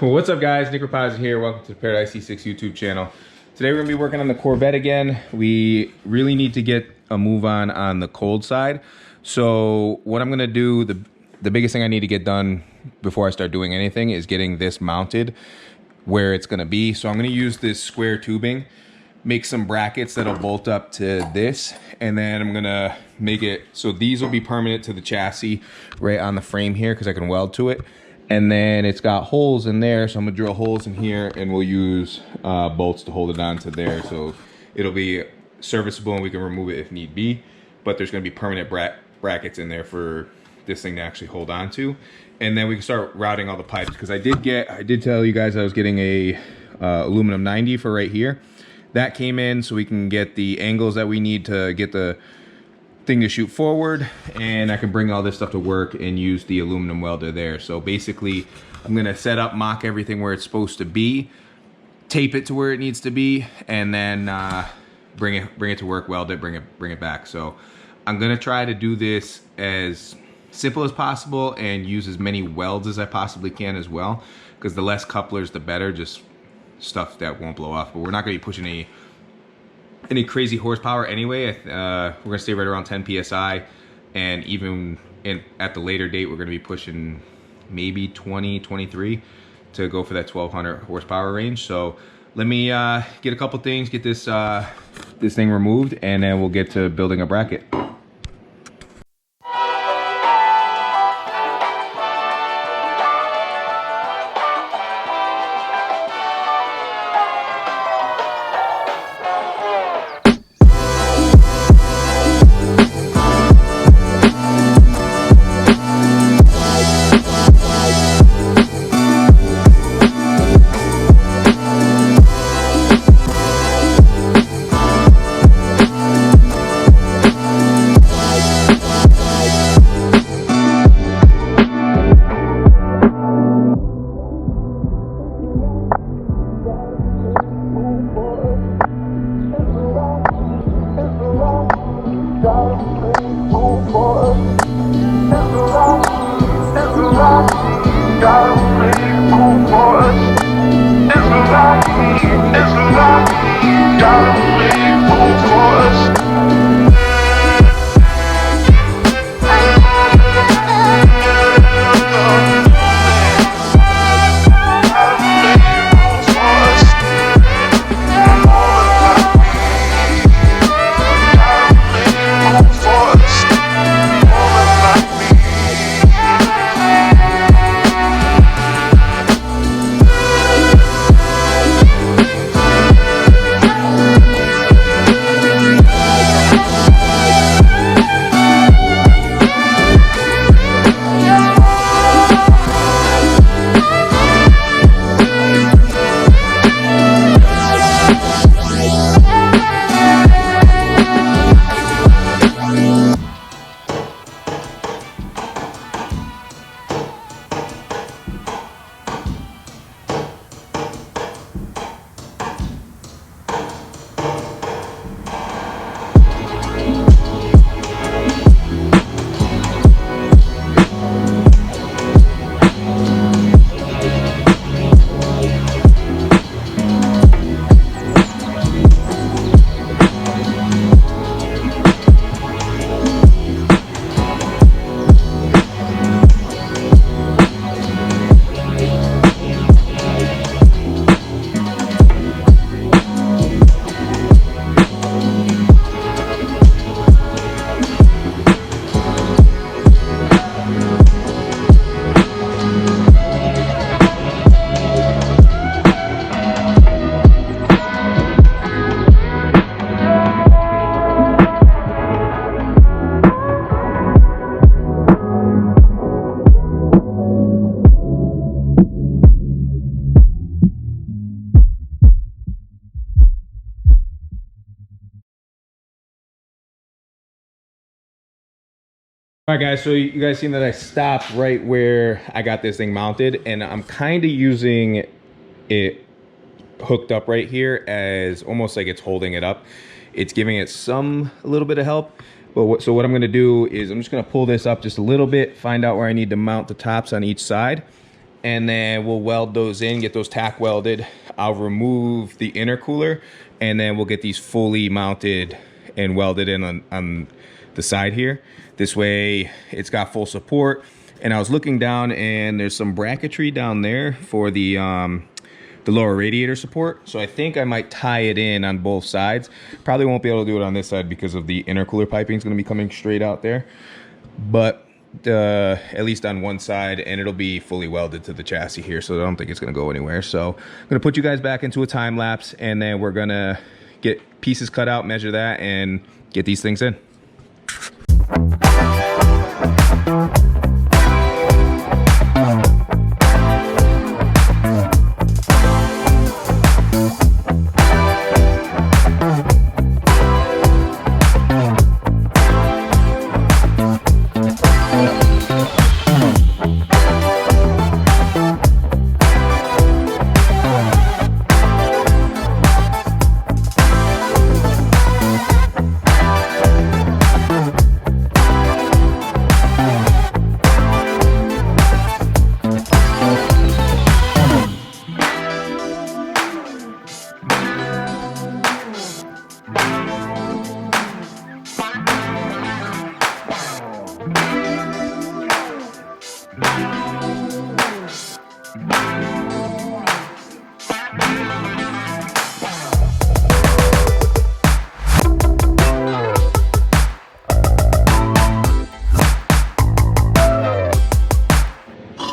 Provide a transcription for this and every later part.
What's up, guys? Nick Rapazzi here. Welcome to the Paradise C6 YouTube channel. Today we're gonna be working on the Corvette again. We really need to get a move on the cold side. So what I'm gonna do, the biggest thing I need to get done before I start doing anything is getting this mounted where it's gonna be. So I'm gonna use this square tubing, make some brackets that'll bolt up to this, and then I'm gonna make it so these will be permanent to the chassis right on the frame here because I can weld to it. And then it's got holes in there, so I'm gonna drill holes in here and we'll use bolts to hold it on to there. So it'll be serviceable and we can remove it if need be, but there's gonna be permanent brackets in there for this thing to actually hold on to. And then we can start routing all the pipes, because I did tell you guys I was getting a aluminum 90 for right here. That came in so we can get the angles that we need to get the thing to shoot forward, and I can bring all this stuff to work and use the aluminum welder there. So basically I'm gonna set up, mock everything where it's supposed to be, tape it to where it needs to be, and then bring it to work, weld it, bring it back. So I'm gonna try to do this as simple as possible and use as many welds as I possibly can as well, because the less couplers the better, just stuff that won't blow off. But we're not gonna be pushing any crazy horsepower anyway. We're gonna stay right around 10 psi, and even at the later date we're gonna be pushing maybe 20, 23 to go for that 1200 horsepower range. So let me get a couple things, get this this thing removed, and then we'll get to building a bracket. All right, guys, so you guys seen that I stopped right where I got this thing mounted, and I'm kind of using it hooked up right here as almost like it's holding it up. It's giving it a little bit of help. But so what I'm gonna do is I'm just gonna pull this up just a little bit, find out where I need to mount the tops on each side, and then we'll weld those in, get those tack welded. I'll remove the intercooler, and then we'll get these fully mounted and welded in on the side here. This way it's got full support. And I was looking down, and there's some bracketry down there for the lower radiator support. So I think I might tie it in on both sides. Probably won't be able to do it on this side because of the intercooler piping is going to be coming straight out there. But at least on one side, and it'll be fully welded to the chassis here, so I don't think it's going to go anywhere. So I'm going to put you guys back into a time lapse, and then we're going to get pieces cut out, measure that, and get these things in.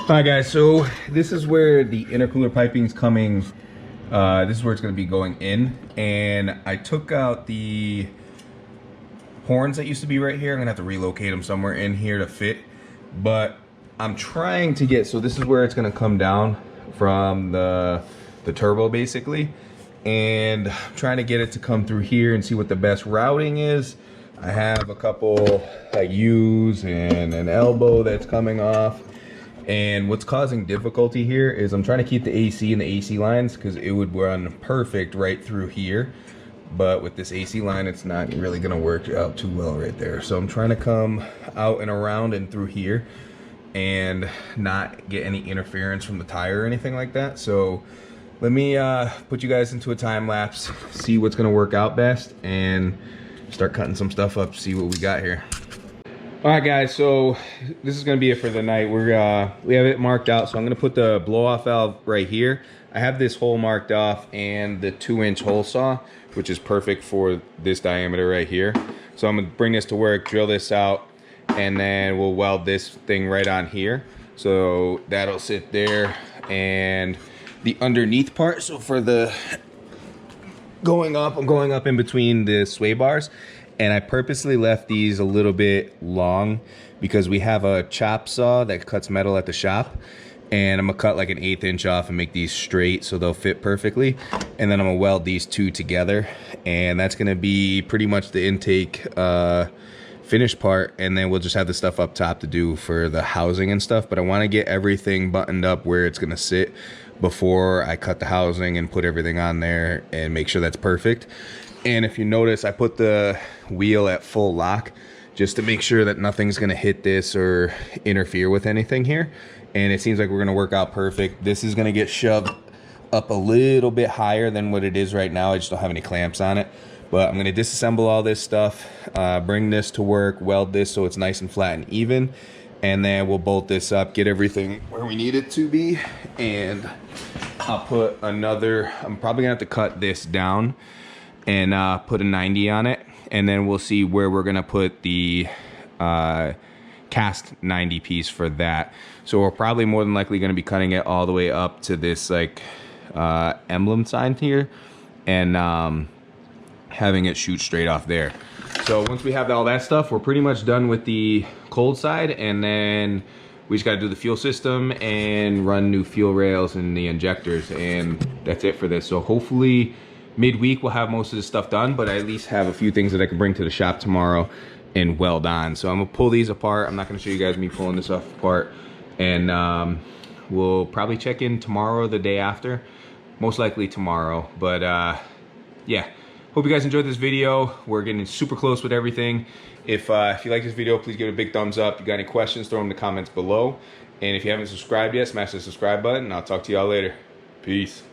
All right, guys, so this is where the intercooler piping is coming. This is where it's going to be going in, and I took out the horns that used to be right here. I'm gonna have to relocate them somewhere in here to fit, but I'm trying to get, so this is where it's gonna come down from the turbo basically, and I'm trying to get it to come through here and see what the best routing is. I have a couple like U's and an elbow that's coming off. And what's causing difficulty here is I'm trying to keep the AC in the AC lines because it would run perfect right through here. But with this AC line, it's not really gonna work out too well right there. So I'm trying to come out and around and through here and not get any interference from the tire or anything like that. So let me put you guys into a time lapse, see what's gonna work out best, and start cutting some stuff up, see what we got here. All right, guys, so this is gonna be it for the night. We have it marked out, so I'm gonna put the blow-off valve right here. I have this hole marked off and the 2-inch hole saw, which is perfect for this diameter right here. So I'm gonna bring this to work, drill this out, and then we'll weld this thing right on here. So that'll sit there, and the underneath part, so for the going up, I'm going up in between the sway bars. And I purposely left these a little bit long because we have a chop saw that cuts metal at the shop. And I'm gonna cut like an 1/8 inch off and make these straight so they'll fit perfectly. And then I'm gonna weld these two together. And that's gonna be pretty much the intake finished part. And then we'll just have the stuff up top to do for the housing and stuff. But I wanna get everything buttoned up where it's gonna sit before I cut the housing and put everything on there and make sure that's perfect. And if you notice, I put the wheel at full lock just to make sure that nothing's gonna hit this or interfere with anything here. And it seems like we're gonna work out perfect. This is gonna get shoved up a little bit higher than what it is right now. I just don't have any clamps on it. But I'm gonna disassemble all this stuff, bring this to work, weld this so it's nice and flat and even. And then we'll bolt this up, get everything where we need it to be. And I'll put another, I'm probably gonna have to cut this down and put a 90 on it, and then we'll see where we're gonna put the cast 90 piece for that. So we're probably more than likely gonna be cutting it all the way up to this like emblem sign here, and having it shoot straight off there. So once we have all that stuff, we're pretty much done with the cold side, and then we just gotta do the fuel system and run new fuel rails and the injectors, and that's it for this. So hopefully midweek we'll have most of this stuff done, but I at least have a few things that I can bring to the shop tomorrow and weld on. So I'm gonna pull these apart. I'm not gonna show you guys me pulling this off apart, and we'll probably check in tomorrow or the day after, most likely tomorrow. But yeah, hope you guys enjoyed this video. We're getting super close with everything. If you like this video, please give it a big thumbs up. If you got any questions, throw them in the comments below. And if you haven't subscribed yet, smash the subscribe button. I'll talk to y'all later. Peace.